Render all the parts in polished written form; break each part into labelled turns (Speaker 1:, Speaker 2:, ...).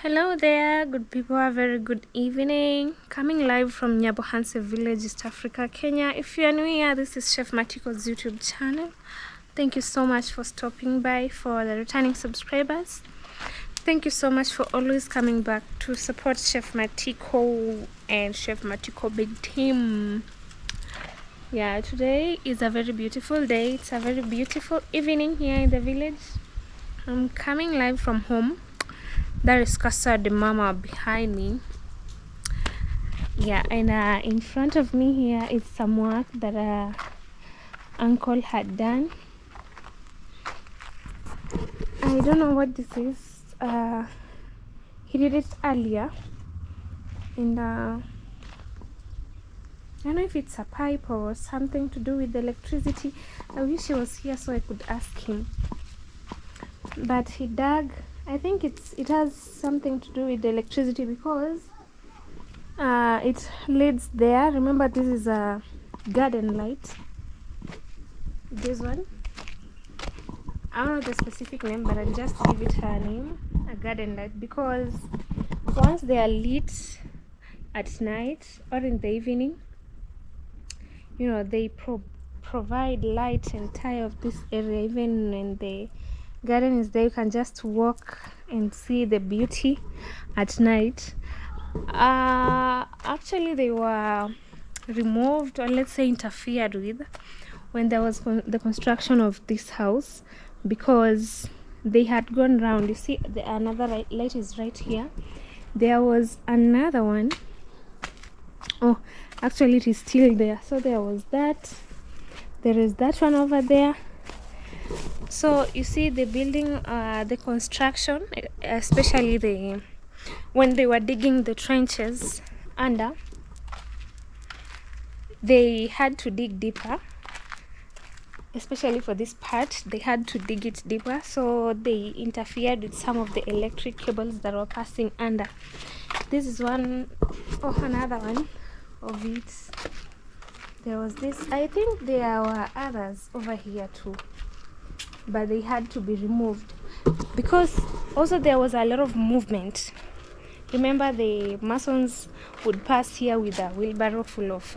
Speaker 1: Hello there, good people. A very good evening. Coming live from Nyabohanse village, East Africa, Kenya. If you are new here, this is Chef Matiko's YouTube channel. Thank you so much for stopping by. For the returning subscribers, thank you so much for always coming back to support Chef Matiko and Chef Matiko big team. Yeah, today is a very beautiful day. It's a very beautiful evening here in the village. I'm coming live from home. That is Casa de Mama behind me. Yeah, and in front of me here is some work that uncle had done. I don't know what this is. He did it earlier, and I don't know if it's a pipe or something to do with the electricity. I wish he was here so I could ask him. But he dug. I think it has something to do with the electricity because it leads there. Remember, this is a garden light. This one, I don't know the specific name, but I'll just give it a name, a garden light, because once they are lit at night or in the evening, you know, they provide light entire of this area. Even when the garden is there, you can just walk and see the beauty at night. Actually, they were removed, or let's say interfered with, when there was the construction of this house, because they had gone round. You see, another light is right here. There was another one. Oh, actually it is still there. So there was that, there is that one over there. So you see the building, the construction, especially when they were digging the trenches under, they had to dig deeper. Especially for this part, they had to dig it deeper, so they interfered with some of the electric cables that were passing under. This is one, another one of it. There was this. I think there were others over here too, but they had to be removed because also there was a lot of movement. Remember, the masons would pass here with a wheelbarrow full of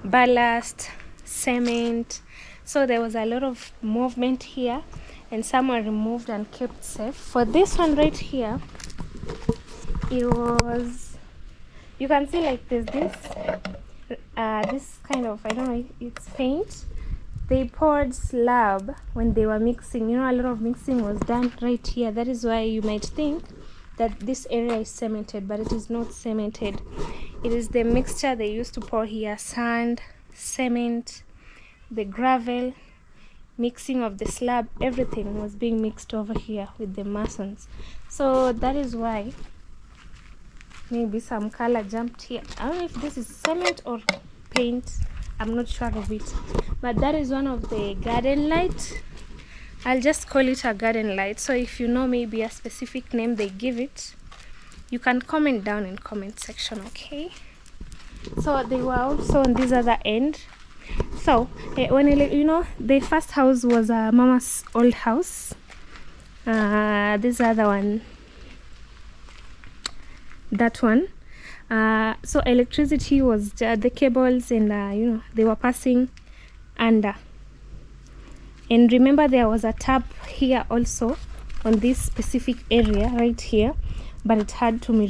Speaker 1: ballast, cement. So there was a lot of movement here, and some were removed and kept safe. For this one right here, it was, you can see like there's this kind of, I don't know, it's paint. They poured slab when they were mixing. You know, a lot of mixing was done right here. That is why you might think that this area is cemented, but it is not cemented. It is the mixture they used to pour here: sand, cement, the gravel, mixing of the slab. Everything was being mixed over here with the masons. So that is why maybe some color jumped here. I don't know if this is cement or paint. I'm not sure of it, but that is one of the garden lights. I'll just call it a garden light. So if you know maybe a specific name they give it, you can comment down in comment section, okay? So they were also on this other end. So when you know, the first house was Mama's old house. This other one, that one. So electricity was the cables, and you know, they were passing under. And remember, there was a tap here also on this specific area right here, but it had to be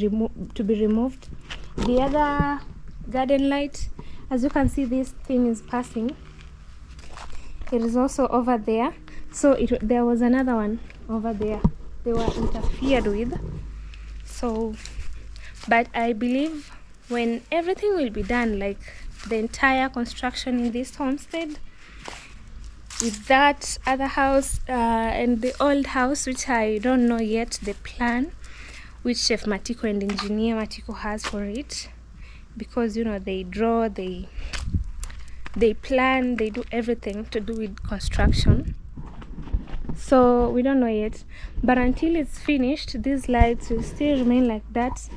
Speaker 1: removed. The other garden light, as you can see, this thing is passing. It is also over there. So there was another one over there. They were interfered with. So, but I believe when everything will be done, like the entire construction in this homestead, with that other house and the old house, which I don't know yet the plan which Chef Matiko and Engineer Matiko has for it, because you know, they draw, they plan, they do everything to do with construction. So we don't know yet, but until it's finished, these lights will still remain like that.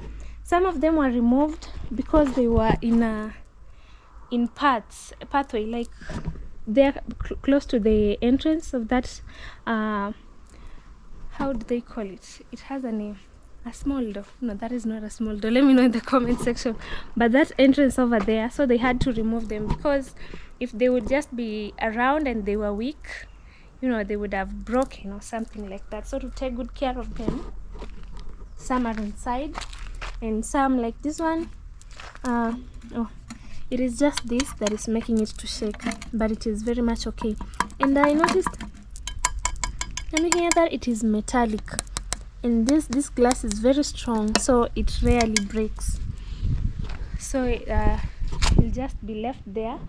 Speaker 1: Some of them were removed because they were in pathway, like they're close to the entrance of that how do they call it? It has a name. a small door. No, that is not a small door. Let me know in the comment section. But that entrance over there, so they had to remove them, because if they would just be around and they were weak, you know, they would have broken or something like that. So to take good care of them, some are inside and some, like this one, oh, it is just this that is making it to shake, but it is very much okay. And I noticed, can you hear that? It is metallic, and this glass is very strong, so it rarely breaks. So it will just be left there.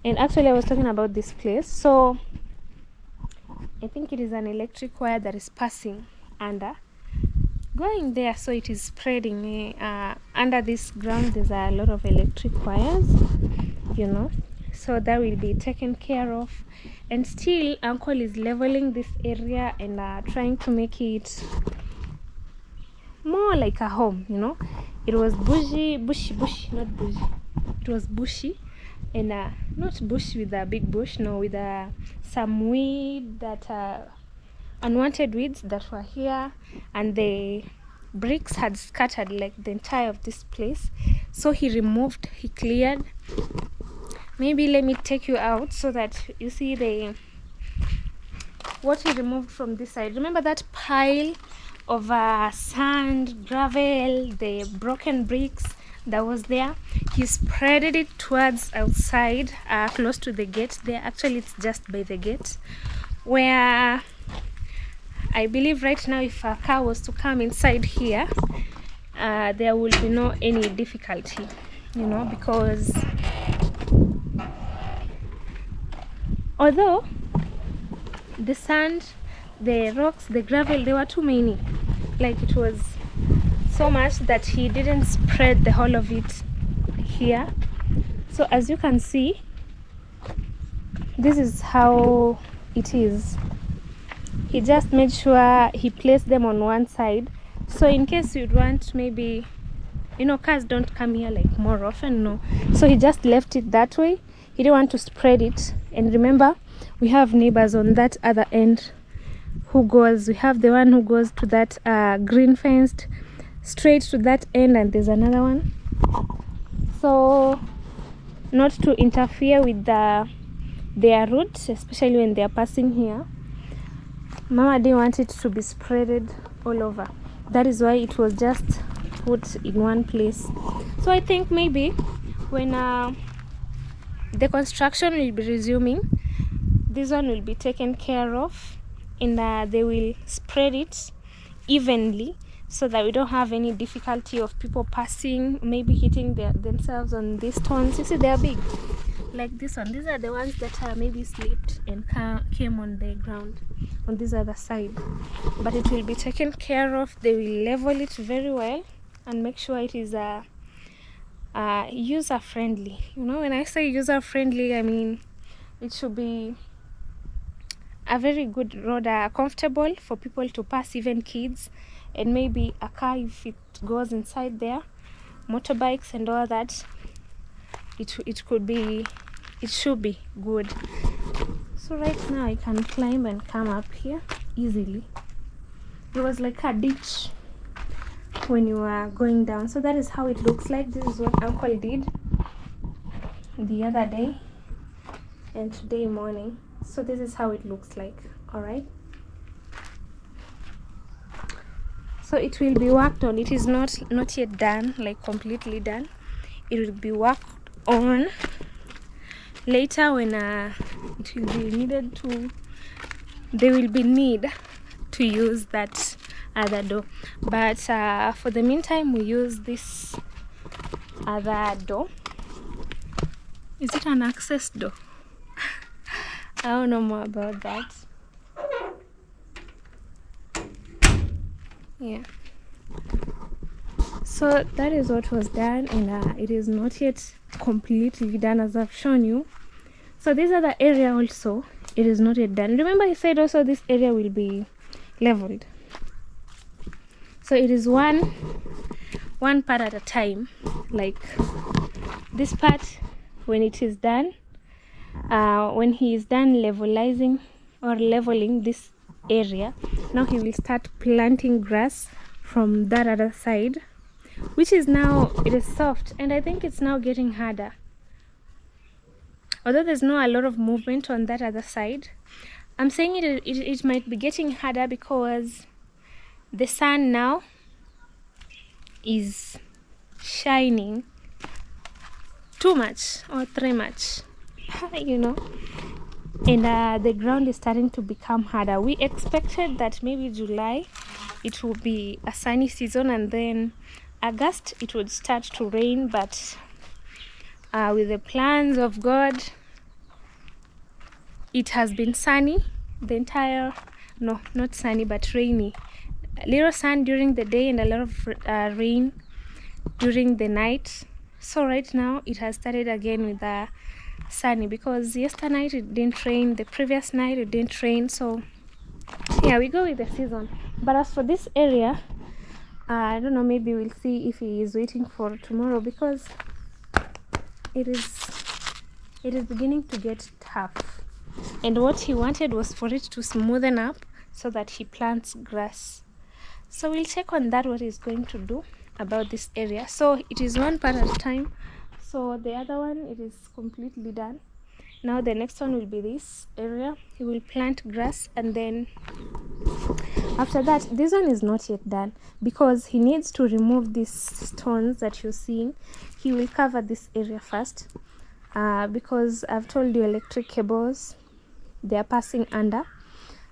Speaker 1: And actually, I was talking about this place, so I think it is an electric wire that is passing under, going there, so it is spreading under this ground. There's a lot of electric wires, you know, so that will be taken care of. And still uncle is leveling this area and trying to make it more like a home, you know. It was bushy, not bushy, it was bushy, and not bush with a big bush, no, with some weed that unwanted weeds that were here, and the bricks had scattered like the entire of this place. So he removed, he cleared. Maybe let me take you out so that you see what he removed from this side. Remember that pile of sand, gravel, the broken bricks that was there? He spread it towards outside, close to the gate there. Actually, it's just by the gate, where I believe right now if a car was to come inside here, there will be no any difficulty, you know, because although the sand, the rocks, the gravel, there were too many, like it was so much that he didn't spread the whole of it here. So as you can see, this is how it is. He just made sure he placed them on one side, so in case you'd want, maybe, you know, cars don't come here like more often, no, so he just left it that way. He didn't want to spread it. And remember, we have neighbors on that other end we have the one who goes to that green fenced straight to that end, and there's another one. So not to interfere with their route, especially when they're passing here, Mama didn't want it to be spreaded all over. That is why it was just put in one place. So I think maybe when the construction will be resuming, this one will be taken care of, and they will spread it evenly so that we don't have any difficulty of people passing, maybe hitting themselves on these stones. You see, they are big, like this one. These are the ones that maybe slipped and came on the ground on this other side, but it will be taken care of. They will level it very well and make sure it is user friendly. You know, when I say user friendly, I mean it should be a very good road, comfortable for people to pass, even kids, and maybe a car if it goes inside there, motorbikes and all that. It should be good. So right now I can climb and come up here easily. It was like a ditch when you are going down. So that is how it looks like. This is what Uncle did the other day and today morning. So this is how it looks like. All right, so it will be worked on. It is not yet done, like completely done. It will be worked on later when it will be needed to, there will be need to use that other door. But for the meantime, we use this other door. Is it an access door? I don't know more about that. Yeah. So that is what was done, and it is not yet completely done as I've shown you. So this other area also, it is not yet done. Remember I said also this area will be leveled. So it is one part at a time. Like this part, when it is done, when he is done leveling this area, now he will start planting grass from that other side, which is now, it is soft, and I think it's now getting harder. Although there's not a lot of movement on that other side, I'm saying it might be getting harder because the sun now is shining too much or too much, you know, and the ground is starting to become harder. We expected that maybe July it will be a sunny season, and then August it would start to rain, but with the plans of God, it has been sunny the entire, no, not sunny, but rainy. A little sun during the day and a lot of rain during the night. So right now it has started again with sunny, because yesterday night it didn't rain, the previous night it didn't rain. So yeah, we go with the season. But as for this area, I don't know, maybe we'll see if he is waiting for tomorrow, because it is beginning to get tough, and what he wanted was for it to smoothen up so that he plants grass. So we'll check on that, what he's going to do about this area. So it is one part at a time. So the other one, it is completely done. Now the next one will be this area. He will plant grass, and then after that, this one is not yet done because he needs to remove these stones that you're seeing. He will cover this area first because I've told you electric cables, they are passing under.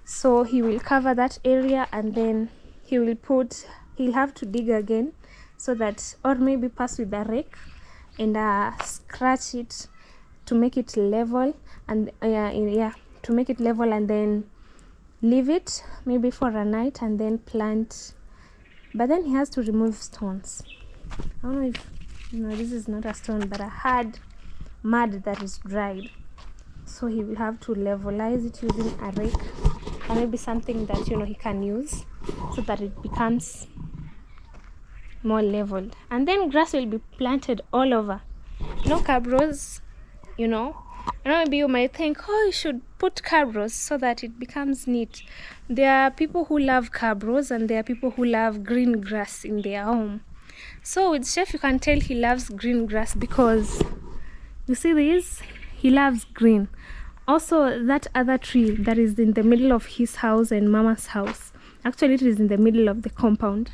Speaker 1: So he will cover that area, and then he'll have to dig again, so that, or maybe pass with a rake and scratch it to make it level, and to make it level, and then leave it maybe for a night and then plant. But then he has to remove stones. I don't know if, this is not a stone, but a hard mud that is dried. So he will have to levelize it using a rake, or maybe something that he can use, so that it becomes more leveled. And then grass will be planted all over. Curb rows, maybe you might think, oh, you should put curb rows so that it becomes neat. There are people who love curb rows, and there are people who love green grass in their home. So with Chef, you can tell he loves green grass, because you see this, he loves green. Also, that other tree that is in the middle of his house and Mama's house, actually it is in the middle of the compound.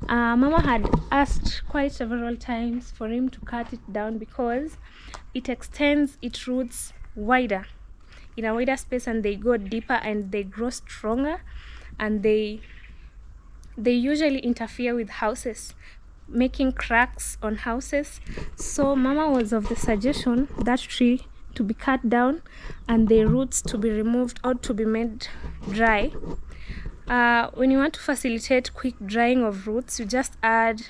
Speaker 1: Mama had asked quite several times for him to cut it down, because it extends its roots wider, in a wider space, and they go deeper and they grow stronger, and they usually interfere with houses, making cracks on houses. So Mama was of the suggestion that tree to be cut down and the roots to be removed or to be made dry. When you want to facilitate quick drying of roots, you just add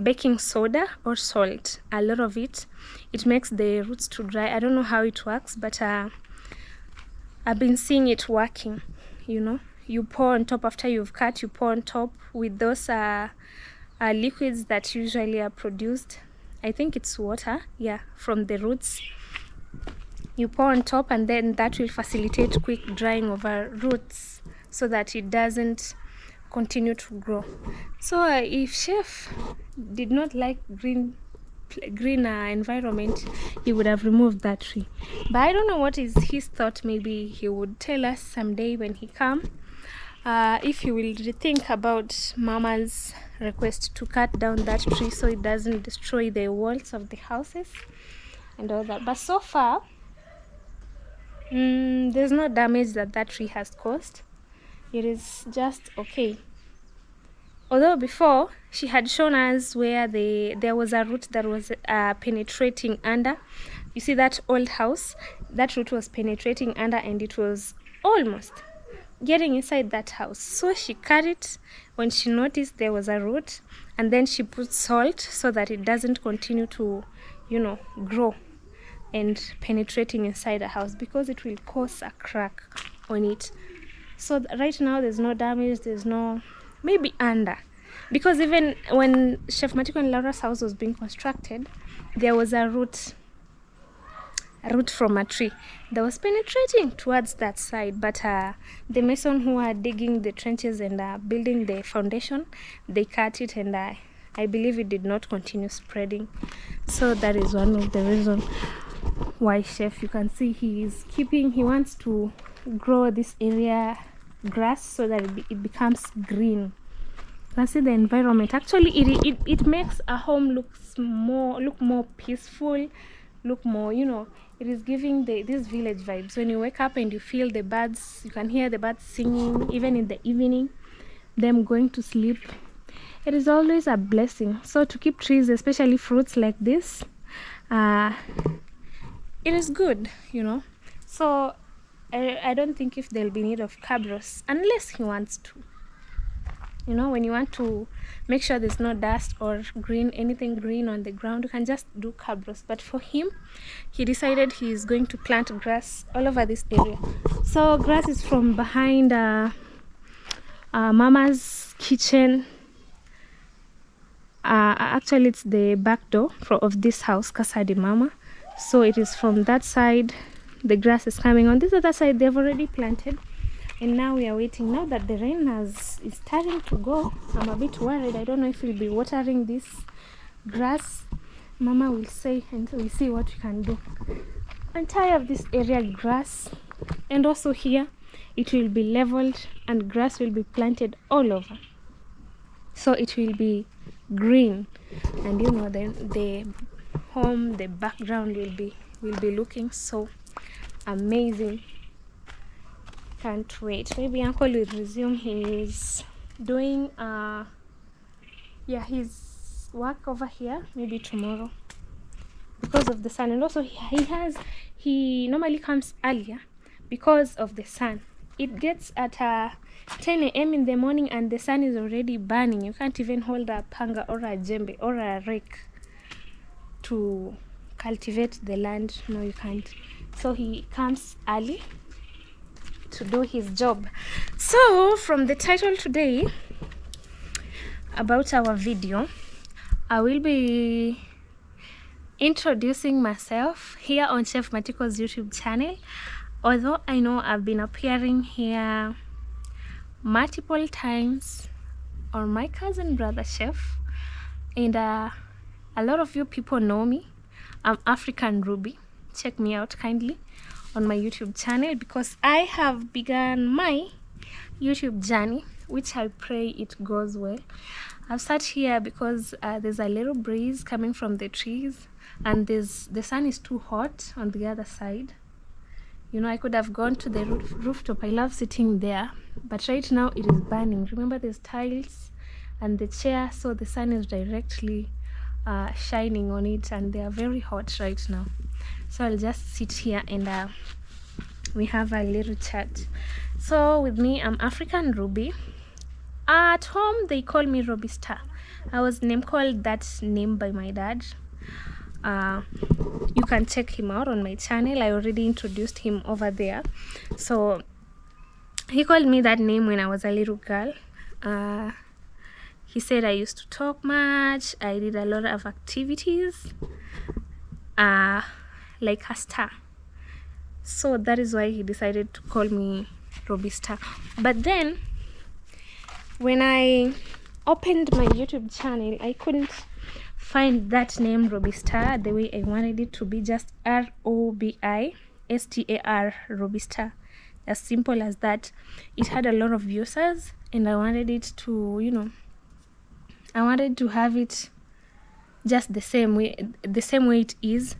Speaker 1: baking soda or salt, a lot of it. It makes the roots to dry. I don't know how it works, but I've been seeing it working. You pour on top after you've cut, you pour on top with those liquids that usually are produced. I think it's water, from the roots. You pour on top, and then that will facilitate quick drying of our roots, so that it doesn't continue to grow. So if Chef did not like green environment, he would have removed that tree. But I don't know what is his thought. Maybe he would tell us someday when he comes, if he will rethink about Mama's request to cut down that tree so it doesn't destroy the walls of the houses and all that. But so far, there's no damage that tree has caused. It is just okay. Although before, she had shown us where there was a root that was penetrating under. You see that old house? That root was penetrating under, and it was almost getting inside that house. So she cut it when she noticed there was a root, and then she put salt so that it doesn't continue to, grow and penetrating inside the house, because it will cause a crack on it. So right now there's no damage, there's no, maybe under, because even when Chef Matiko and Laura's house was being constructed, there was a root root from a tree that was penetrating towards that side, but the mason who are digging the trenches and building the foundation, they cut it, and I believe it did not continue spreading. So that is one of the reasons why chef, you can see he wants to grow this area grass so that it becomes green. You can see the environment. Actually, it makes a home look more peaceful, look more, you know, it is giving these village vibes. When you wake up and you feel the birds, you can hear the birds singing even in the evening, them going to sleep. It is always a blessing. So to keep trees, especially fruits like this, it is good, you know. So I don't think if there'll be need of cabros, unless he wants to. You know, when you want to make sure there's no dust or anything green on the ground, you can just do cabros. But for him, he decided he's going to plant grass all over this area. So grass is from behind Mama's kitchen. Actually, it's the back door of this house, Casa de Mama. So it is from that side the grass is coming. On this other side, they've already planted. And now we are waiting. Now that the rain is starting to go, I'm a bit worried. I don't know if we'll be watering this grass. Mama will say, and we'll see what we can do. Entire of this area grass, and also here it will be leveled and grass will be planted all over. So it will be green, and you know, the home, the background will be looking so amazing. Can't wait. Maybe uncle will resume his doing his work over here maybe tomorrow because of the sun. And also he normally comes earlier because of the sun. It gets at 10 a.m. in the morning and the sun is already burning. You can't even hold a panga or a djembe or a rake to cultivate the land. No, you can't. So he comes early to do his job. So from the title today about our video, I will be introducing myself here on Chef Matiko's YouTube channel. Although I know I've been appearing here multiple times on my cousin brother chef, and a lot of you people know me. I'm African Ruby. Check me out kindly on my YouTube channel, because I have begun my YouTube journey, which I pray it goes well. I've sat here because there's a little breeze coming from the trees, and the sun is too hot on the other side. You know, I could have gone to the rooftop. I love sitting there, but right now it is burning. Remember, there's tiles and the chair, so the sun is directly shining on it, and they are very hot right now. So I'll just sit here and we have a little chat. So with me, I'm African Ruby. At home they call me Ruby Star. I was called that name by my dad. You can check him out on my channel. I already introduced him over there. So he called me that name when I was a little girl. He said I used to talk much. I did a lot of activities like a star. So that is why he decided to call me Ruby Star. But then when I opened my YouTube channel, I couldn't find that name Ruby Star the way I wanted it to be, just ROBISTAR, Ruby Star, as simple as that. It had a lot of users, and I wanted it to, you know, I wanted to have it just the same way it is,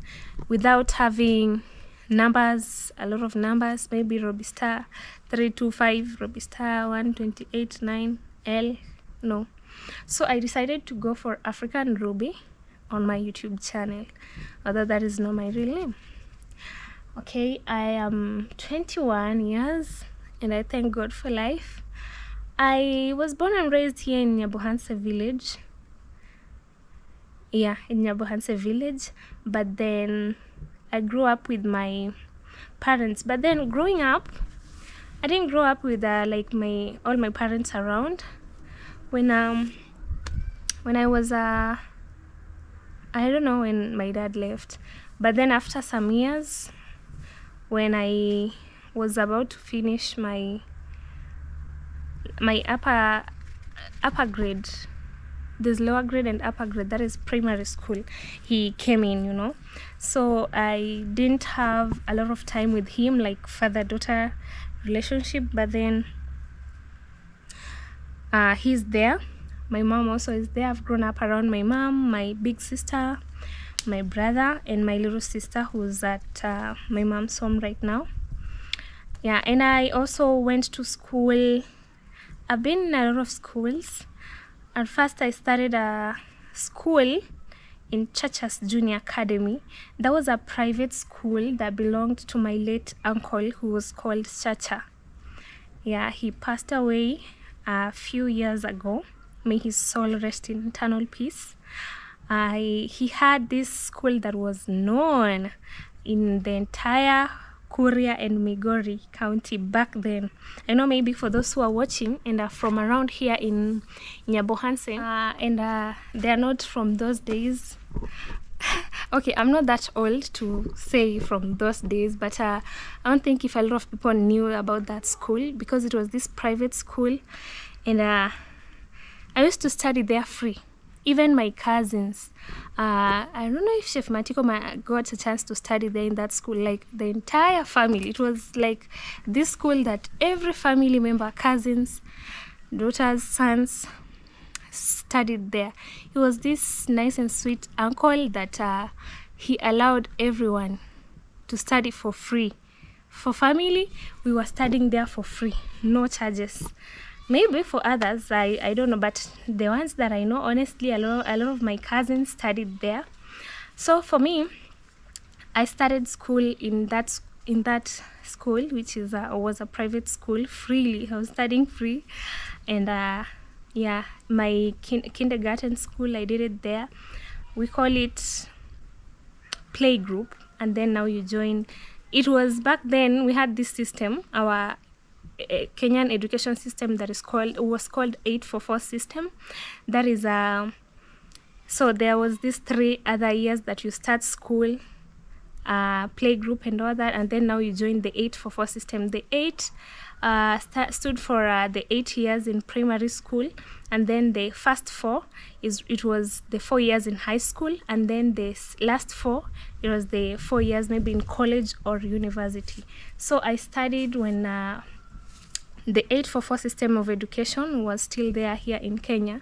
Speaker 1: without having numbers, a lot of numbers, maybe Ruby Star 325, Ruby Star 1289L. No. So I decided to go for African Ruby on my YouTube channel, although that is not my real name. Okay, I am 21 years and I thank God for life. I was born and raised here in Nyabuhanse village. Yeah, in Nyabuhanse village, but then I grew up with my parents. But then growing up, I didn't grow up with like all my parents around. When I was I don't know when my dad left, But then after some years, when I was about to finish my upper grade, there's lower grade and upper grade, that is primary school, he came in, you know. So I didn't have a lot of time with him, like father-daughter relationship. But then he's there. My mom also is there. I've grown up around my mom, my big sister, my brother, and my little sister who's at my mom's home right now. Yeah, and I also went to school. I've been in a lot of schools. At first I started a school in Church's Junior Academy. That was a private school that belonged to my late uncle, who was called Chacha. Yeah, he passed away a few years ago. May his soul rest in eternal peace. He had this school that was known in the entire Kuria and Migori County back then. I know maybe for those who are watching and are from around here in Nyabohanse, and they're not from those days. Okay, I'm not that old to say from those days, but I don't think if a lot of people knew about that school, because it was this private school, and I used to study there free. Even my cousins, I don't know if Chef Matiko got a chance to study there in that school, like the entire family. It was like this school that every family member, cousins, daughters, sons, studied there. He was this nice and sweet uncle that he allowed everyone to study for free. For family, we were studying there for free, no charges. Maybe for others, I don't know, but the ones that I know, honestly, a lot of my cousins studied there. So for me, I started school in that school, which was a private school, freely. I was studying free, and yeah, my kindergarten school, I did it there. We call it playgroup, and then now you join. It was back then we had this system, our Kenyan education system, that was called 844 system. That is so there was these 3 other years that you start school, playgroup and all that, and then now you join the 844 system. The 8 stood for the 8 years in primary school, and then the first 4 it was the 4 years in high school, and then the last 4 it was the 4 years maybe in college or university. So I studied when the 844 system of education was still there here in Kenya,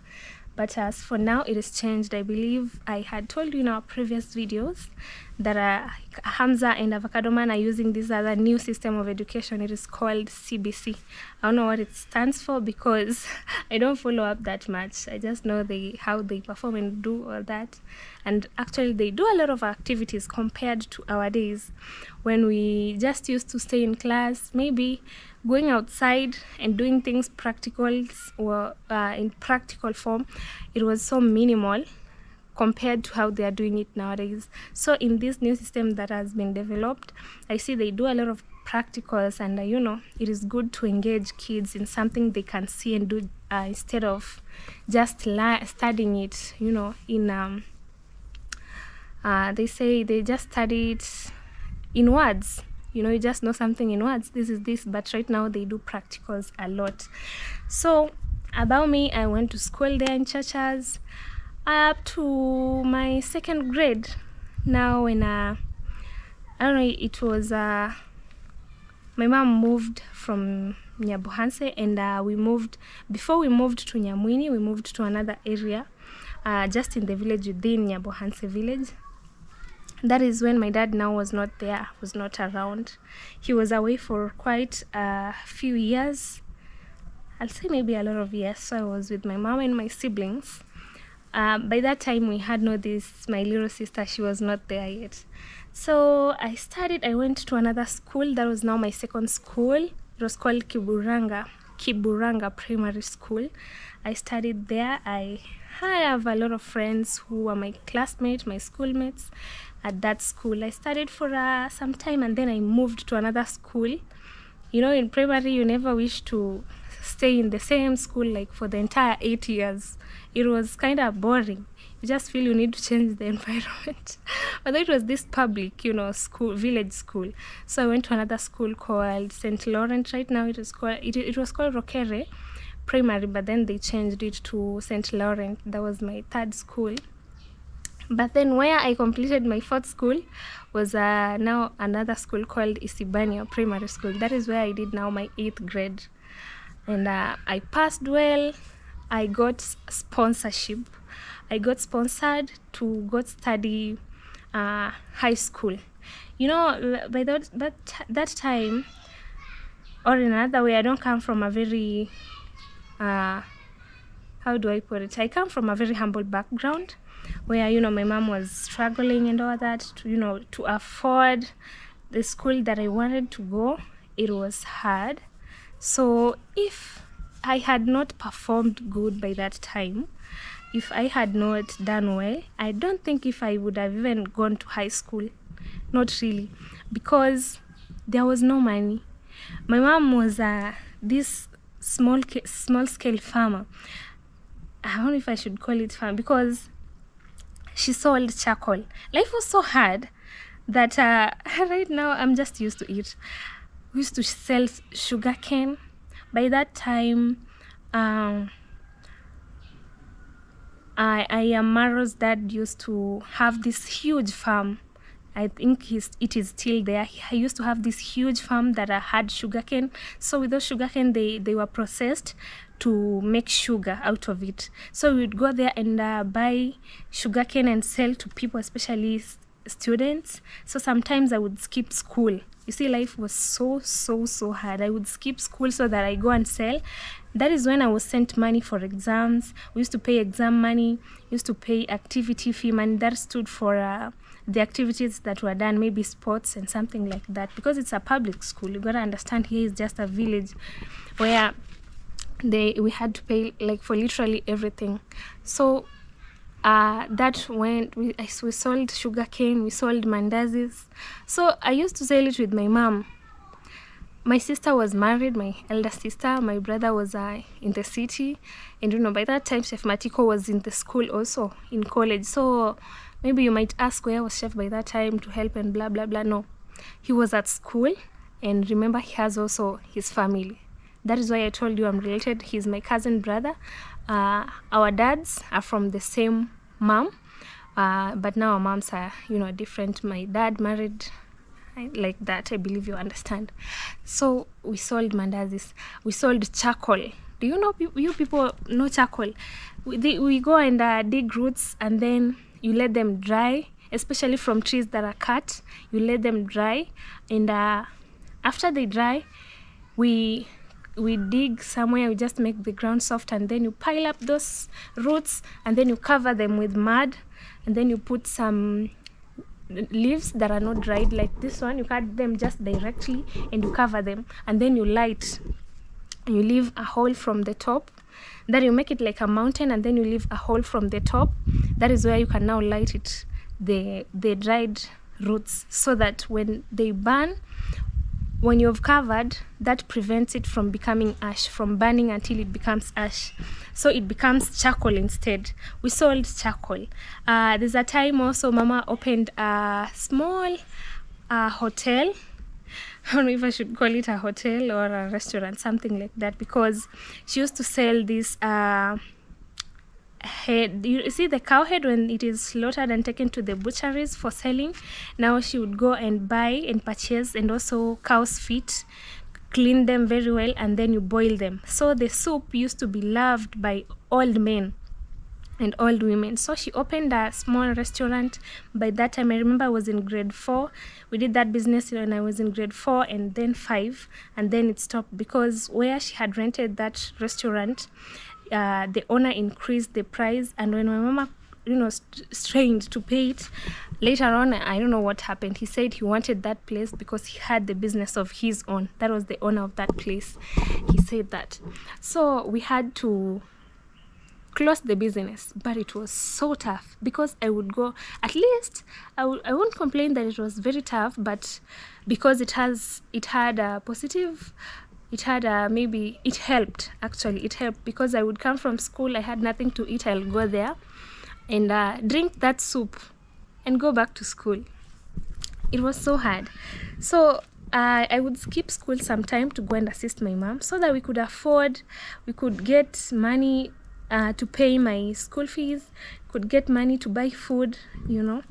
Speaker 1: but as for now it has changed. I believe I had told you in our previous videos that Hamza and Avocado Man are using this other new system of education. It is called CBC. I don't know what it stands for because I don't follow up that much. I just know how they perform and do all that. And actually they do a lot of activities compared to our days when we just used to stay in class, maybe going outside and doing things practicals or in practical form. It was so minimal compared to how they are doing it nowadays. So in this new system that has been developed, I see they do a lot of practicals, and you know, it is good to engage kids in something they can see and do instead of just studying it, you know, in they say they just study it in words. You know, you just know something in words, this is this, but right now they do practicals a lot. So about me, I went to school there in Churches up to my 2nd grade. Now when I don't know, it was my mom moved from Nyabohanse, and before we moved to Nyamwini, we moved to another area just in the village within Nyabohanse village. That is when my dad now was not there, was not around. He was away for quite a few years. I'll say maybe a lot of years. So I was with my mom and my siblings. By that time, we had my little sister, she was not there yet. So I went to another school. That was now my 2nd school. It was called Kiburanga Primary School. I studied there. I have a lot of friends who were my classmates, my schoolmates at that school. I studied for some time, and then I moved to another school. You know, in primary, you never wish to stay in the same school like for the entire 8 years. It was kind of boring. You just feel you need to change the environment. But it was this public, school, village school. So I went to another school called St. Laurent. Right now it was called Rokere Primary, but then they changed it to St. Laurent. That was my third school. But then where I completed my fourth school was now another school called Isibania Primary School. That is where I did now my 8th grade. And I passed well. I got sponsorship. I got sponsored to go study high school. By that time, or in another way, I don't come from a very, how do I put it? I come from a very humble background where, my mom was struggling and all that, to afford the school that I wanted to go. It was hard. So if I had not performed good by that time, if I had not done well, I don't think if I would have even gone to high school. Not really, because there was no money. My mom was this small scale farmer. I don't know if I should call it farm, because she sold charcoal. Life was so hard that right now I'm just used to it. We used to sell sugarcane. By that time, Amaro's dad used to have this huge farm. I think it is still there. He used to have this huge farm that had sugarcane. So with those sugarcane, they were processed to make sugar out of it. So we would go there and buy sugarcane and sell to people, especially students. So sometimes I would skip school. You see, life was so hard. I would skip school so that I go and sell. That is when I was sent money for exams. We used to pay exam money, used to pay activity fee money. That stood for the activities that were done, maybe sports and something like that. Because it's a public school, you gotta understand, here is just a village where we had to pay like for literally everything. So that went, we sold sugarcane, we sold mandazis. So I used to sell it with my mom. My sister was married, my elder sister. My brother was in the city. And by that time, Chef Matiko was in the school also, in college. So maybe you might ask, where was Chef by that time to help and blah, blah, blah. No, he was at school. And remember, he has also his family. That is why I told you I'm related. He's my cousin brother. Our dads are from the same mom. But now our moms are, different. My dad married like that. I believe you understand. So we sold mandazis. We sold charcoal. Do you know, you people know charcoal? We go and dig roots, and then you let them dry, especially from trees that are cut. You let them dry, and after they dry, we dig somewhere. We just make the ground soft, and then you pile up those roots, and then you cover them with mud, and then you put some leaves that are not dried like this one. You cut them just directly and you cover them, and then you light. You leave a hole from the top. Then you make it like a mountain, and then you leave a hole from the top. That is where you can now light it, the dried roots, so that when they burn, when you've covered, that prevents it from becoming ash, from burning until it becomes ash. So it becomes charcoal instead. We sold charcoal. There's a time also Mama opened a small hotel. I don't know if I should call it a hotel or a restaurant, something like that, because she used to sell this head. You see the cow head when it is slaughtered and taken to the butcheries for selling. Now she would go and buy and purchase, and also cow's feet, clean them very well, and then you boil them. So the soup used to be loved by old men and old women. So she opened a small restaurant. By that time, I remember I was in grade 4. We did that business when I was in grade 4 and then 5, and then it stopped because where she had rented that restaurant, the owner increased the price, and when my mama strained to pay it later on, I don't know what happened. He said he wanted that place because he had the business of his own. That was the owner of that place. He said that. So we had to close the business, but it was so tough because I would go, at least I won't complain that it was very tough, but because it had a positive it had maybe it helped. Actually, it helped because I would come from school, I had nothing to eat. I'll go there and drink that soup and go back to school. It was so hard. So I would skip school sometime to go and assist my mom so that we could get money to pay my school fees, could get money to buy food, you know.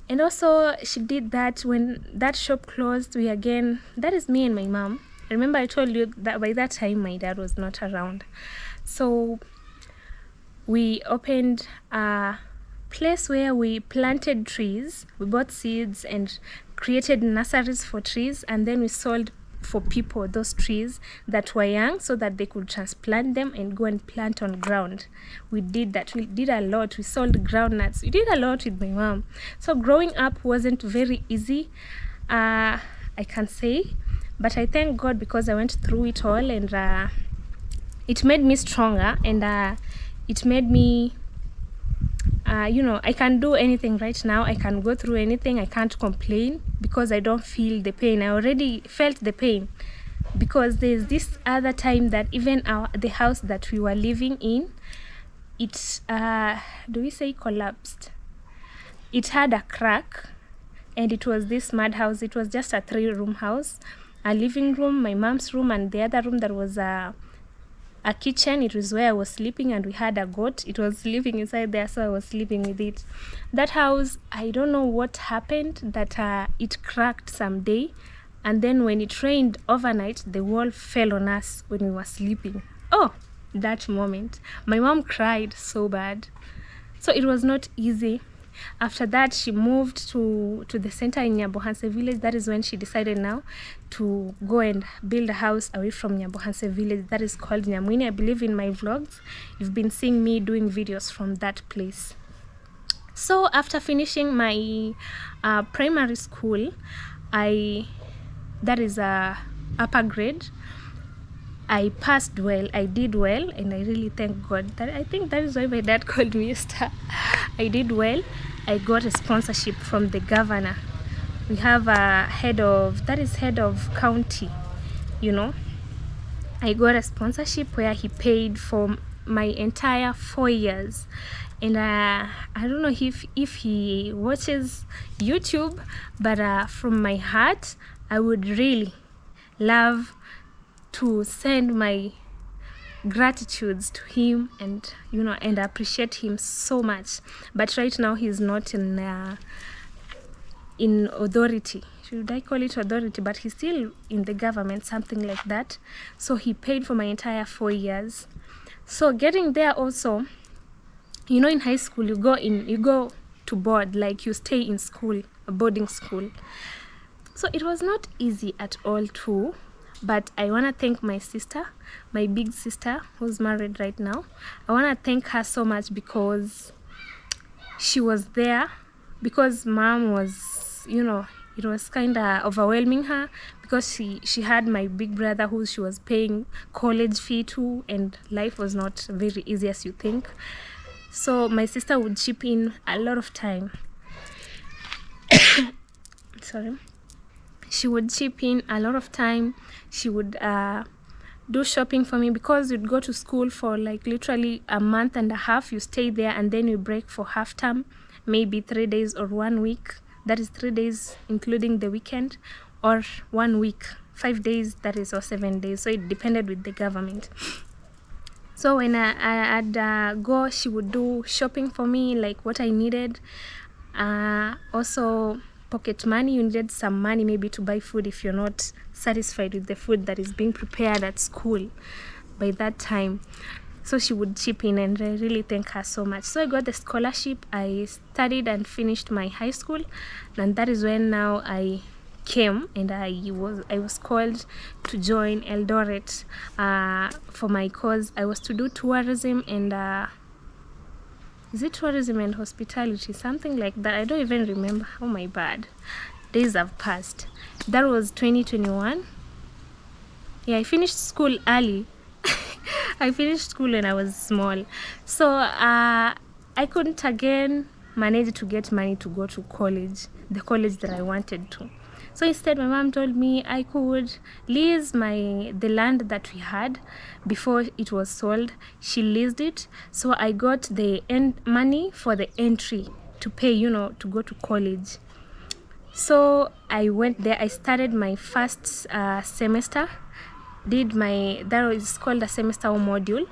Speaker 1: And also she did that when that shop closed. That is me and my mom. Remember I told you that by that time my dad was not around. So we opened a place where we planted trees. We bought seeds and created nurseries for trees, and then we sold for people those trees that were young so that they could transplant them and go and plant on ground. We did that. We did a lot. We sold groundnuts. We did a lot with my mom. So growing up wasn't very easy, I can say, but I thank God because I went through it all, and it made me stronger, and it made me you know, I can do anything right now. I can go through anything. I can't complain because I don't feel the pain. I already felt the pain because there's this other time that even the house that we were living in, it do we say collapsed? It had a crack, and it was this mad house. It was just a 3-room house, a living room, my mom's room, and the other room that was a kitchen. It was where I was sleeping, and we had a goat. It was sleeping inside there, so I was sleeping with it. That house, I don't know what happened, that it cracked someday, and then when it rained overnight, the wall fell on us when we were sleeping. Oh, that moment, my mom cried so bad. So it was not easy. After that, she moved to the center in Nyabohanse village. That is when she decided now to go and build a house away from Nyabohanse village. That is called Nyamwini. I believe in my vlogs, you've been seeing me doing videos from that place. So after finishing my primary school, that is a upper grade, I passed well. I did well, and I really thank God. I think that is why my dad called me a star. I did well. I got a sponsorship from the governor. We have a head of county, you know. I got a sponsorship where he paid for my entire 4 years. And I don't know if he watches YouTube, but from my heart, I would really love to send my gratitudes to him, and you know, and appreciate him so much. But right now he's not in authority. Should I call it authority? But he's still in the government, something like that. So he paid for my entire 4 years. So getting there also, you know, in high school you go to board, like you stay in school, a boarding school. So it was not easy at all too. But I want to thank my sister, my big sister, who's married right now. I want to thank her so much because she was there. Because mom was, you know, it was kind of overwhelming her because she had my big brother who she was paying college fee to, and life was not very easy as you think. So my sister would chip in a lot of time. Sorry. She would chip in a lot of time. She would do shopping for me because you'd go to school for like literally a month and a half. You stay there and then you break for half term, maybe 3 days or 1 week. That is 3 days including the weekend, or 1 week, 5 days, that is, or 7 days. So it depended with the government. So when I'd go, she would do shopping for me, like what I needed. Also pocket money. You needed some money maybe to buy food if you're not satisfied with the food that is being prepared at school by that time. So she would chip in, and I really thank her so much. So I got the scholarship. I studied and finished my high school, and that is when now I came and I was called to join Eldoret for my course. I was to do tourism and is it tourism and hospitality, something like that? I don't even remember. Oh my bad, days have passed. That was 2021. Yeah, I finished school early. I finished school when I was small, so I couldn't again manage to get money to go to college, the college that I wanted to. So instead, my mom told me I could lease the land that we had before it was sold. She leased it, so I got the money for the entry to pay, to go to college. So I went there. I started my first semester. That was called a semester or module.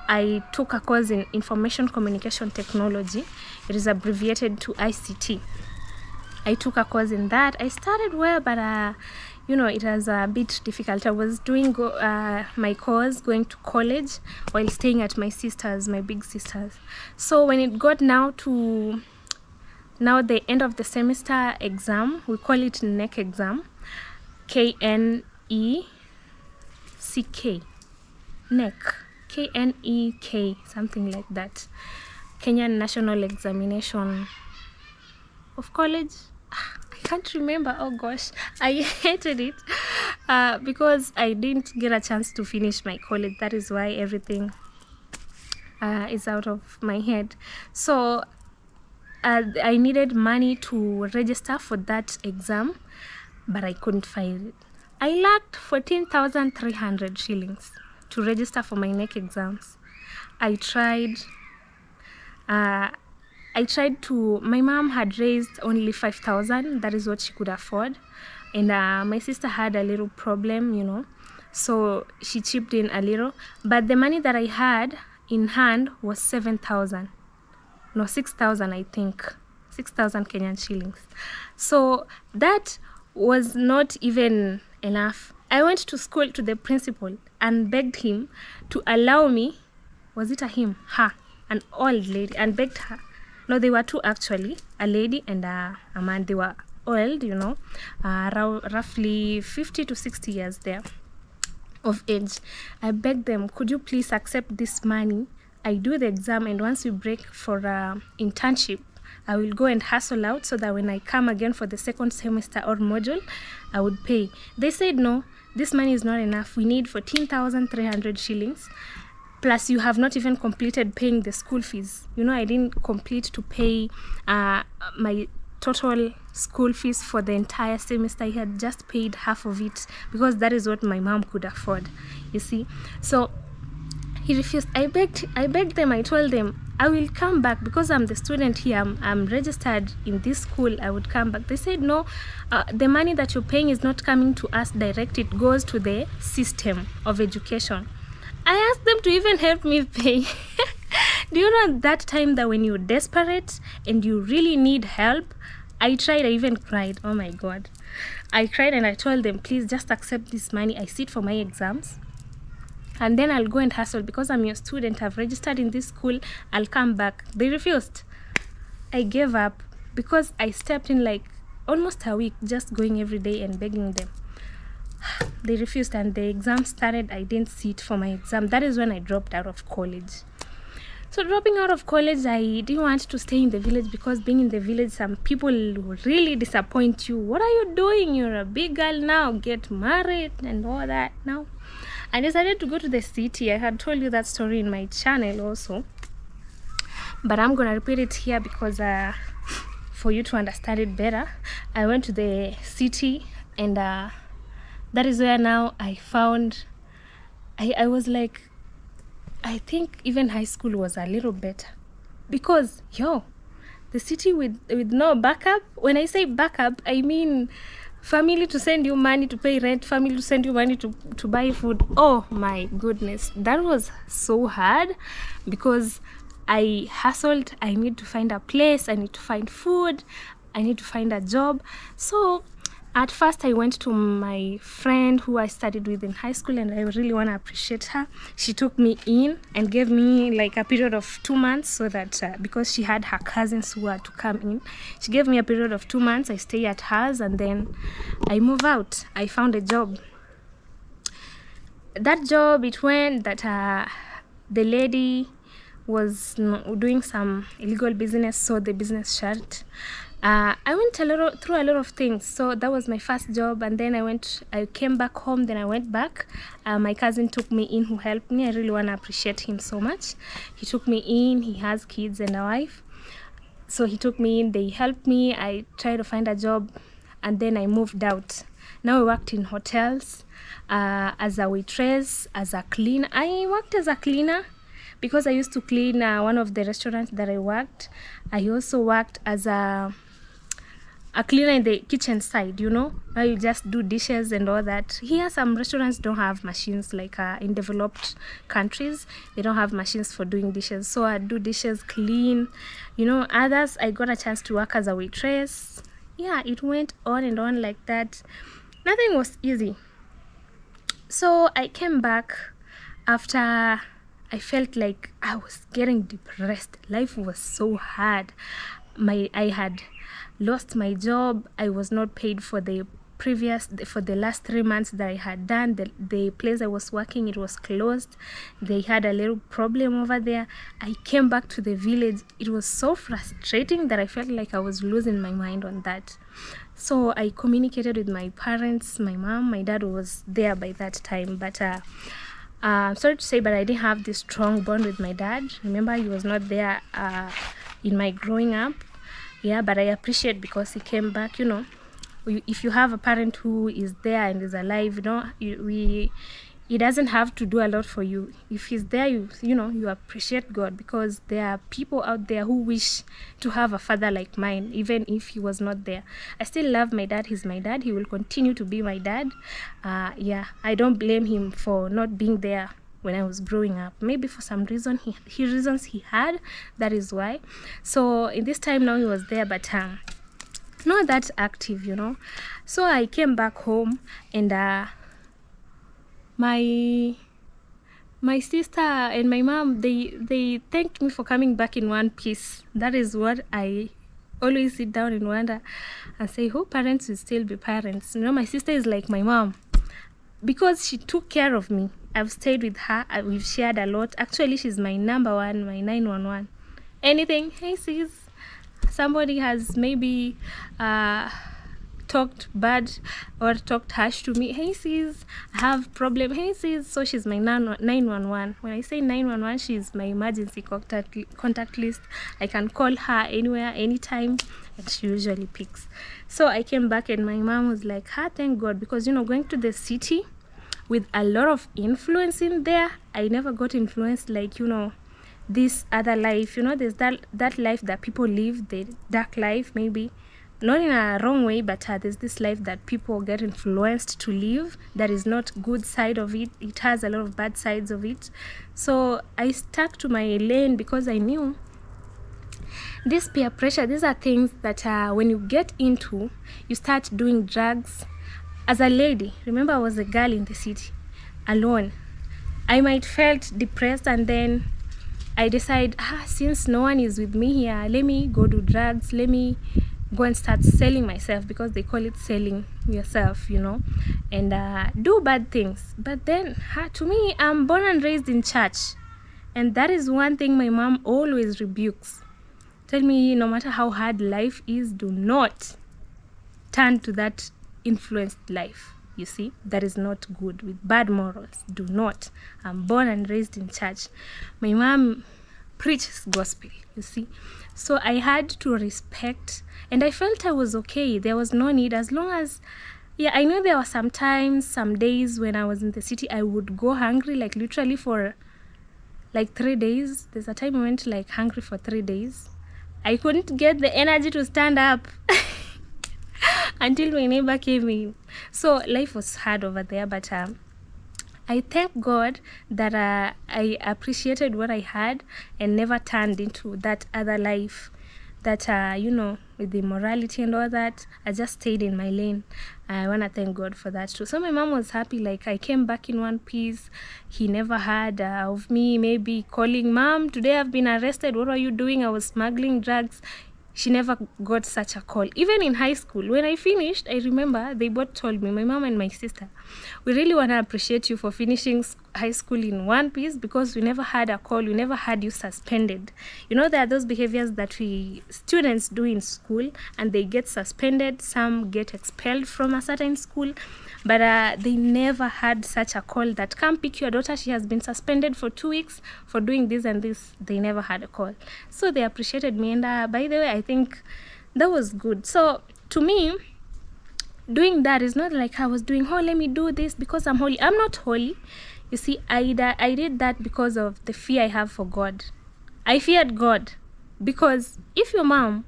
Speaker 1: I took a course in information communication technology. It is abbreviated to ICT. I took a course in that. I started well, but it was a bit difficult. I was doing my course, going to college while staying at my big sisters. So when it got now the end of the semester exam, we call it NEC exam, KNECK, NEC, KNEK, something like that, Kenyan National Examination of College. I can't remember. Oh gosh, I hated it because I didn't get a chance to finish my college. That is why everything is out of my head. So I needed money to register for that exam, but I couldn't find it. I lacked 14,300 shillings to register for my NEC exams. I tried my mom had raised only 5,000. That is what she could afford. And my sister had a little problem, so she chipped in a little. But the money that I had in hand was 7,000. No, 6,000, I think. 6,000 Kenyan shillings. So that was not even enough. I went to school to the principal and begged him to allow me. Was it a him? Her. An old lady. And begged her. No, they were two actually. A lady and a man. They were old, roughly 50 to 60 years there of age. I begged them, could you please accept this money? I do the exam, and once we break for internship, I will go and hustle out so that when I come again for the second semester or module, I would pay. They said, no, this money is not enough. We need 14,300 shillings. Plus, you have not even completed paying the school fees. I didn't complete to pay my total school fees for the entire semester. I had just paid half of it because that is what my mom could afford, you see. So he refused. I begged them. I told them, I will come back because I'm the student here. I'm registered in this school. I would come back. They said, no, the money that you're paying is not coming to us direct. It goes to the system of education. I asked them to even help me pay. Do you know that time that when you're desperate and you really need help? I tried. I even cried. Oh my God. I cried and I told them, please just accept this money. I sit for my exams. And then I'll go and hustle because I'm your student. I've registered in this school. I'll come back. They refused. I gave up because I stepped in like almost a week just going every day and begging them. They refused and the exam started. I didn't sit for my exam. That is when I dropped out of college. So dropping out of college, I didn't want to stay in the village because being in the village, some people will really disappoint you. What are you doing? You're a big girl now. Get married and all that now. I decided to go to the city. I had told you that story in my channel also, but I'm gonna repeat it here because for you to understand it better. I went to the city, and that is where now I found I was like, I think even high school was a little better because the city with no backup. When I say backup, I mean family to send you money to pay rent, family to send you money to buy food. Oh my goodness, that was so hard because I hustled. I need to find a place, I need to find food, I need to find a job. So at first I went to my friend who I studied with in high school, and I really want to appreciate her. She took me in and gave me like a period of 2 months so that because she had her cousins who were to come in, she gave me a period of 2 months. I stay at hers and then I move out. I found a job. That job, it went that the lady was doing some illegal business, so the business shut. I went through a lot of things. So that was my first job, and then I came back home. Then I went back. My cousin took me in, who helped me. I really want to appreciate him so much. He took me in. He has kids and a wife, so he took me in. They helped me. I tried to find a job and then I moved out. Now I worked in hotels, as a waitress, as a cleaner. I worked as a cleaner because I used to clean one of the restaurants that I worked. I also worked as a cleaner in the kitchen side, you know, where you just do dishes and all that. Here, some restaurants don't have machines like in developed countries. They don't have machines for doing dishes. So I do dishes, clean, you know. Others, I got a chance to work as a waitress. Yeah, it went on and on like that. Nothing was easy. So I came back after I felt like I was getting depressed. Life was so hard. I had lost my job. I was not paid for the last 3 months that I had done. The place I was working, it was closed. They had a little problem over there. I came back to the village. It was so frustrating that I felt like I was losing my mind on that. So I communicated with my parents, my mom. My dad was there by that time, but sorry to say, but I didn't have this strong bond with my dad. Remember, he was not there in my growing up. Yeah, but I appreciate because he came back. You know, if you have a parent who is there and is alive, you know, he doesn't have to do a lot for you. If he's there, you know, you appreciate God, because there are people out there who wish to have a father like mine, even if he was not there. I still love my dad. He's my dad. He will continue to be my dad. Yeah, I don't blame him for not being there when I was growing up. Maybe for some reason reasons he had, that is why. So in this time now he was there, but not that active, you know. So I came back home, and my sister and my mom, they thanked me for coming back in one piece. That is what I always sit down and wonder and say, who parents will still be parents? You know, my sister is like my mom because she took care of me. I've stayed with her. We've shared a lot. Actually, she's my number one, my 911. Anything, hey sis, somebody has maybe talked bad or talked harsh to me. Hey sis, I have problem. Hey sis, so she's my 911. When I say 911, she's my emergency contact list. I can call her anywhere, anytime, and she usually picks. So I came back, and my mom was like, thank God, because, you know, going to the city with a lot of influence in there, I never got influenced like, you know, this other life. You know, there's that life that people live, the dark life, maybe not in a wrong way, but there's this life that people get influenced to live that is not good side of it. It has a lot of bad sides of it. So I stuck to my lane because I knew this peer pressure, these are things that when you get into, you start doing drugs. As a lady, remember, I was a girl in the city, alone. I might felt depressed, and then I decide, since no one is with me here, let me go do drugs. Let me go and start selling myself, because they call it selling yourself, you know, and do bad things. But then, to me, I'm born and raised in church, and that is one thing my mom always rebukes. Tell me, no matter how hard life is, do not turn to that influenced life. You see, that is not good, with bad morals. Do not. I'm born and raised in church. My mom preaches gospel, you see. So I had to respect, and I felt I was okay. There was no need, as long as, yeah, I know there were some times, some days when I was in the city, I would go hungry, like literally for like 3 days. There's a time I went like hungry for 3 days. I couldn't get the energy to stand up until my neighbor came in. So life was hard over there, but I thank God that I appreciated what I had and never turned into that other life that, you know, with the morality and all that. I just stayed in my lane. I want to thank God for that too. So my mom was happy, like I came back in one piece. He never heard of me maybe calling, Mom, today I've been arrested. What are you doing? I was smuggling drugs. She never got such a call. Even in high school, when I finished, I remember they both told me, my mom and my sister, we really want to appreciate you for finishing high school in one piece, because we never had a call, we never had you suspended. You know, there are those behaviors that we students do in school, and they get suspended. Some get expelled from a certain school, but they never had such a call that, come pick your daughter, she has been suspended for 2 weeks for doing this and this. They never had a call. So they appreciated me, and by the way, I think that was good. So to me, doing that is not like I was doing, oh, let me do this because I'm holy. I'm not holy. You see, I did that because of the fear I have for God. I feared God because if your mom,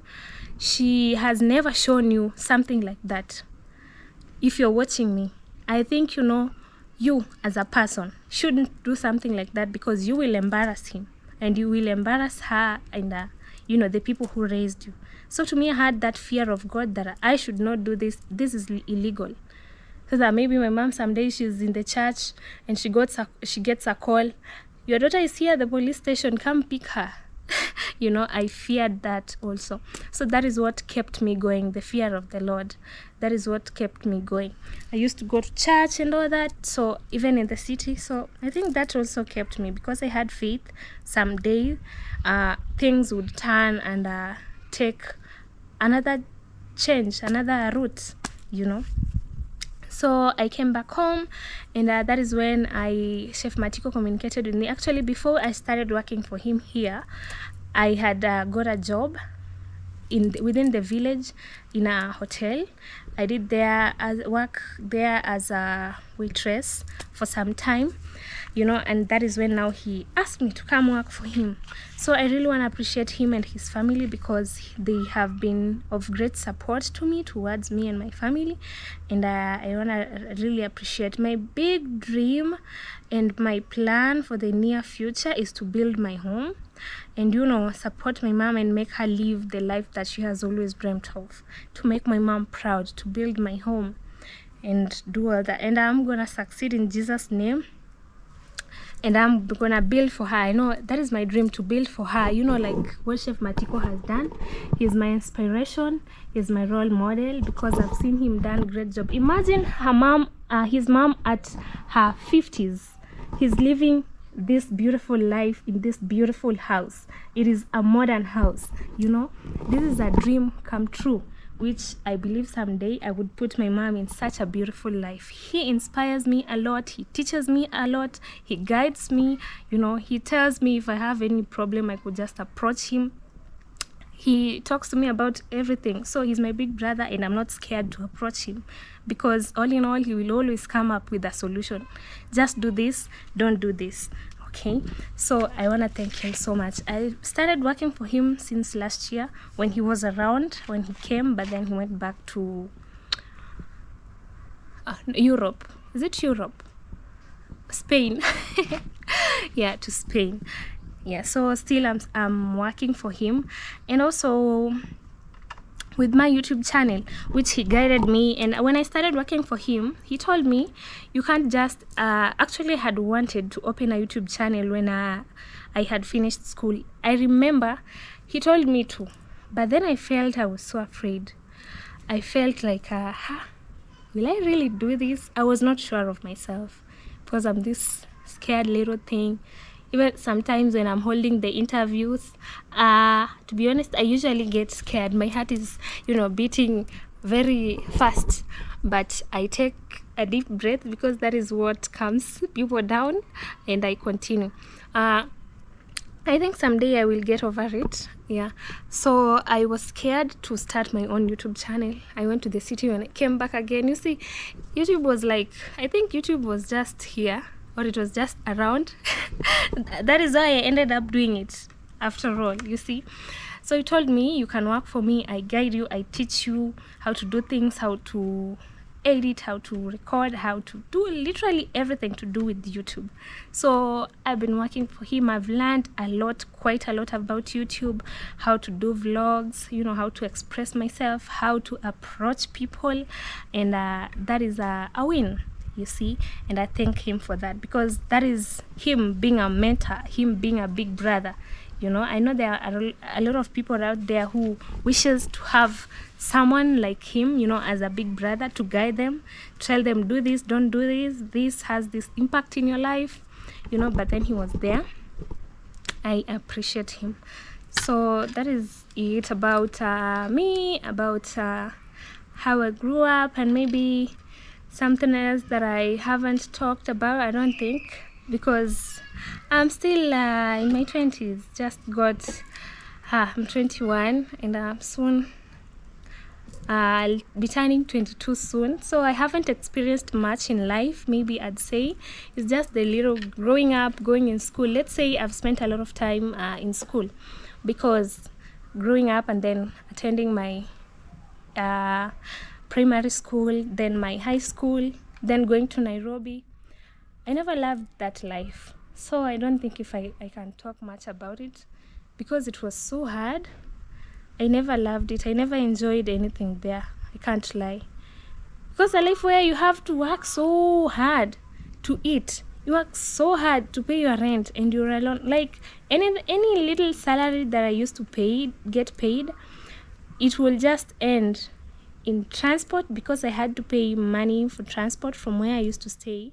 Speaker 1: she has never shown you something like that, if you're watching me, I think, you as a person shouldn't do something like that, because you will embarrass him and you will embarrass her and the people who raised you. So to me, I had that fear of God that I should not do this. This is illegal. So that maybe my mom someday, she's in the church and she gets a call, your daughter is here at the police station, come pick her. I feared that also. So that is what kept me going, the fear of the Lord. That is what kept me going. I used to go to church and all that, so even in the city. So I think that also kept me, because I had faith someday things would turn and take another change, another route, So I came back home, and that is when Chef Matiko communicated with me. Actually, before I started working for him here, I had got a job within the village in a hotel. I did work there as a waitress for some time, and that is when now he asked me to come work for him. So I really want to appreciate him and his family, because they have been of great support towards me and my family. And I want to really appreciate. My big dream and my plan for the near future is to build my home and support my mom and make her live the life that she has always dreamt of, to make my mom proud, to build my home and do all that. And I'm gonna succeed in Jesus' name, and I'm gonna build for her. I know that is my dream, to build for her, like what Chef Matiko has done. He's my inspiration, he's my role model, because I've seen him done great job. Imagine his mom at her 50s, he's living this beautiful life in this beautiful house. It is a modern house. This is a dream come true, which I believe someday I would put my mom in such a beautiful life. He inspires me a lot, he teaches me a lot, he guides me, he tells me if I have any problem, I could just approach him. He talks to me about everything. So he's my big brother, and I'm not scared to approach him, because all in all, he will always come up with a solution. Just do this, don't do this. Okay, so I want to thank him so much. I started working for him since last year, when he was around, when he came, but then he went back to Europe. Is it Europe? Spain. Yeah, to Spain. Yeah, so still I'm working for him, and also with my YouTube channel, which he guided me. And when I started working for him, he told me, you can't just actually I had wanted to open a YouTube channel when I had finished school. I remember he told me to, but then I felt I was so afraid. I felt like will I really do this? I was not sure of myself, because I'm this scared little thing. Even sometimes when I'm holding the interviews, to be honest, I usually get scared. My heart is, beating very fast. But I take a deep breath, because that is what calms people down, and I continue. I think someday I will get over it. Yeah. So I was scared to start my own YouTube channel. I went to the city, when I came back again. You see, YouTube was like, I think YouTube was just here, or it was just around. That is why I ended up doing it after all, you see. So he told me, you can work for me, I guide you, I teach you how to do things, how to edit, how to record, how to do literally everything to do with YouTube. So I've been working for him. I've learned quite a lot about YouTube, how to do vlogs, how to express myself, how to approach people, and that is a win, you see. And I thank him for that, because that is him being a mentor, him being a big brother. I know there are a lot of people out there who wishes to have someone like him, as a big brother, to guide them, tell them, do this, don't do this has this impact in your life, but then he was there. I appreciate him. So that is it about me, about how I grew up, and maybe something else that I haven't talked about, I don't think, because I'm still in my 20s. I'm 21, and soon I'll be turning 22 soon, so I haven't experienced much in life. Maybe I'd say it's just the little growing up, going in school. Let's say I've spent a lot of time in school, because growing up and then attending my primary school, then my high school, then going to Nairobi, I never loved that life. So I don't think if I can talk much about it, because it was so hard. I never loved it. I never enjoyed anything there. I can't lie. Because a life where you have to work so hard to eat. You work so hard to pay your rent and you're alone. Like any little salary that I used to get paid, it will just end in transport, because I had to pay money for transport from where I used to stay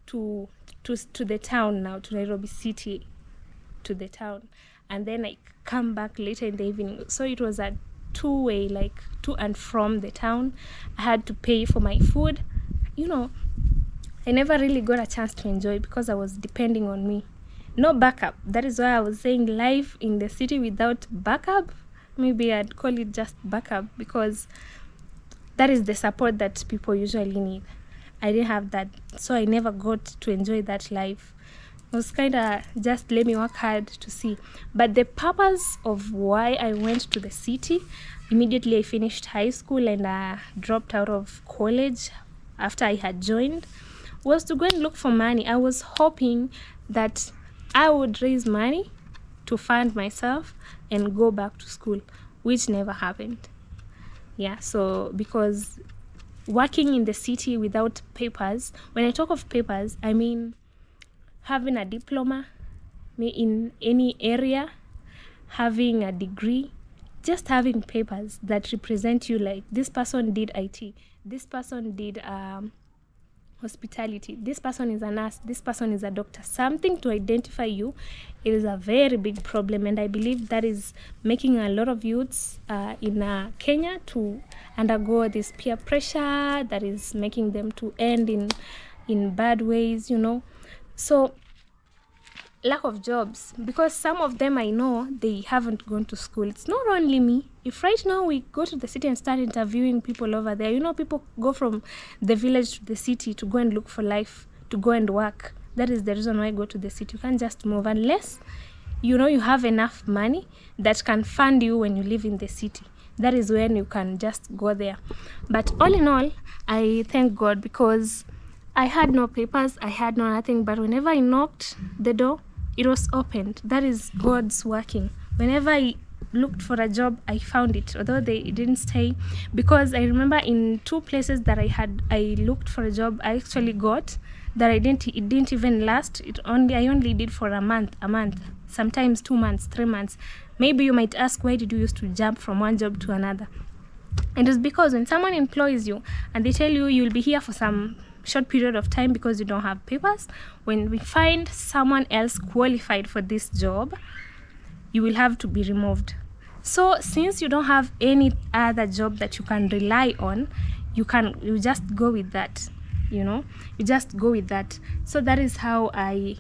Speaker 1: to the town now, to Nairobi city, to the town. And then I come back later in the evening. So it was a two-way, like to and from the town. I had to pay for my food. I never really got a chance to enjoy, because I was depending on me. No backup. That is why I was saying life in the city without backup. Maybe I'd call it just backup, because that is the support that people usually need. I didn't have that, so I never got to enjoy that life. It was kind of just let me work hard to see. But the purpose of why I went to the city, immediately I finished high school and dropped out of college after I had joined, was to go and look for money. I was hoping that I would raise money to fund myself and go back to school, which never happened. Yeah, so because working in the city without papers, when I talk of papers, I mean having a diploma in any area, having a degree, just having papers that represent you, like this person did IT, this person did hospitality, this person is a nurse, this person is a doctor, something to identify you. It is a very big problem, and I believe that is making a lot of youths in Kenya to undergo this peer pressure that is making them to end in bad ways, So lack of jobs, because some of them I know they haven't gone to school. It's not only me. If right now we go to the city and start interviewing people over there, people go from the village to the city to go and look for life, to go and work. That is the reason why I go to the city. You can't just move unless you have enough money that can fund you when you live in the city. That is when you can just go there. But all in all, I thank God, because I had no papers, I had no nothing, but whenever I knocked the door, it was opened. That is God's working. Whenever I looked for a job, I found it, although they didn't stay. Because I remember in 2 places that I looked for a job, I actually got that it didn't even last. I only did for a month, sometimes 2 months, 3 months. Maybe you might ask, why did you used to jump from one job to another? It is because when someone employs you and they tell you you'll be here for some short period of time because you don't have papers, when we find someone else qualified for this job, you will have to be removed. So since you don't have any other job that you can rely on, you just go with that, you just go with that. So that is how I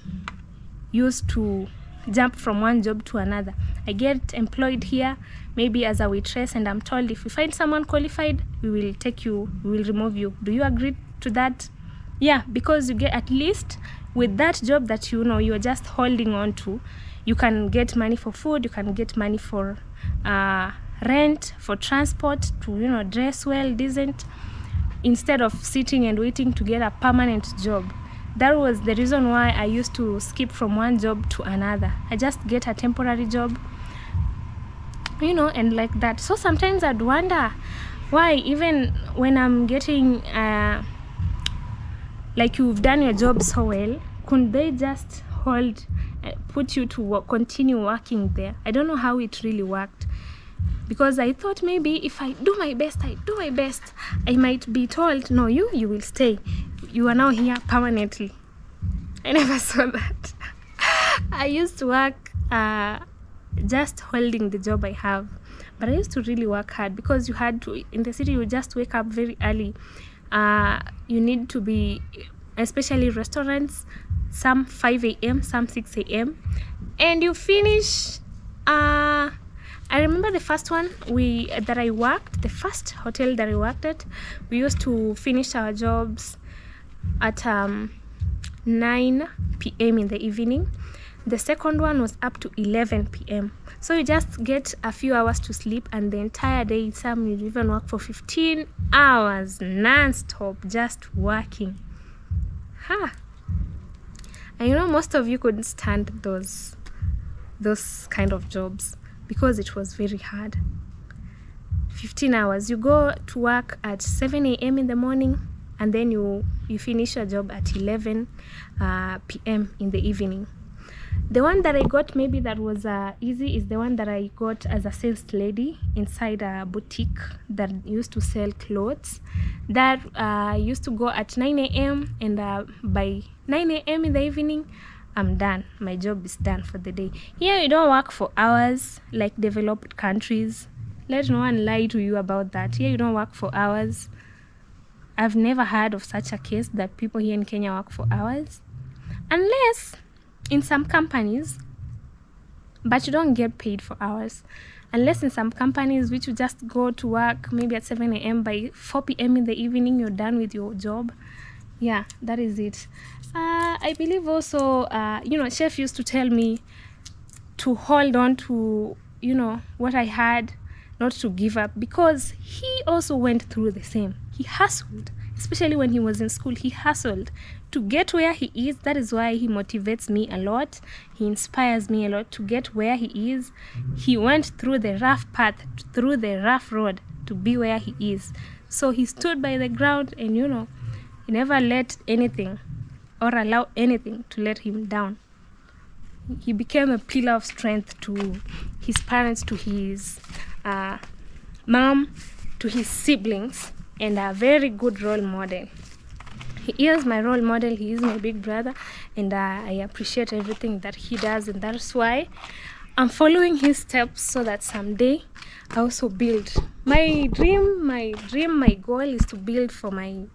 Speaker 1: used to jump from one job to another. I get employed here, maybe as a waitress, and I'm told if we find someone qualified, we will take you, we will remove you. Do you agree to that? Yeah, because you get, at least with that job that you're just holding on to, you can get money for food, you can get money for rent, for transport, to dress well, decent, instead of sitting and waiting to get a permanent job. That was the reason why I used to skip from one job to another. I just get a temporary job, and like that. So sometimes I'd wonder why, even when I'm getting like you've done your job so well, couldn't they just put you to continue working there? I don't know how it really worked, because I thought maybe if I do my best, I might be told, no, you will stay. You are now here permanently. I never saw that. I used to work just holding the job I have, but I used to really work hard, because you had to, in the city, you just wake up very early. You need to be, especially restaurants, some 5 a.m., some 6 a.m. and you finish. I remember the first one that I worked, the first hotel that I worked at, we used to finish our jobs at 9 p.m. in the evening. The second one was up to 11 p.m. So you just get a few hours to sleep, and the entire day, some you even work for 15 hours non-stop, just working. And you know, most of you couldn't stand those kind of jobs because it was very hard. 15 hours. You go to work at 7 a.m. in the morning, and then you finish your job at 11 p.m. in the evening. The one that I got maybe that was easy is the one that I got as a sales lady inside a boutique that used to sell clothes. That used to go at 9 a.m. and by 9 a.m. in the evening, I'm done. My job is done for the day. Here you don't work for hours like developed countries. Let no one lie to you about that. Here you don't work for hours. I've never heard of such a case that people here in Kenya work for hours. Unless in some companies, but you don't get paid for hours. Unless in some companies which you just go to work maybe at 7 a.m. by 4 p.m. in the evening, you're done with your job. Yeah, that is it. I believe also, you know, chef used to tell me to hold on to, you know, what I had, not to give up, because he also went through the same. He hustled, especially when he was in school. He hustled to get where he is. That is why he motivates me a lot. He inspires me a lot to get where he is. He went through the rough path, through the rough road to be where he is. So he stood by the ground, and you know, he never let anything or allow anything to let him down. He became a pillar of strength to his parents, to his mom, to his siblings, and a very good role model. He is my role model. He is my big brother, and I appreciate everything that he does, and that's why I'm following his steps, so that someday I also build. My dream, my goal is to build for my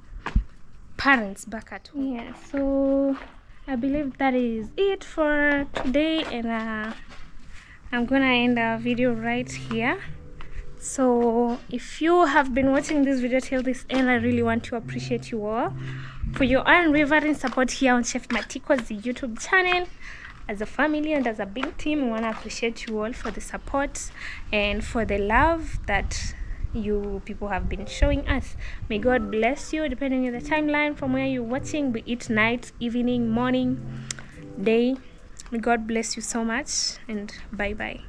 Speaker 1: parents back at home. Yeah, so I believe that is it for today, and I'm gonna end our video right here. So if you have been watching this video till this end, I really want to appreciate you all for your unwavering support here on Chef Matiko's YouTube channel. As a family and as a big team, we want to appreciate you all for the support and for the love that you people have been showing us. May God bless you, depending on the timeline from where you're watching, be it night, evening, morning, day. May God bless you so much, and bye bye.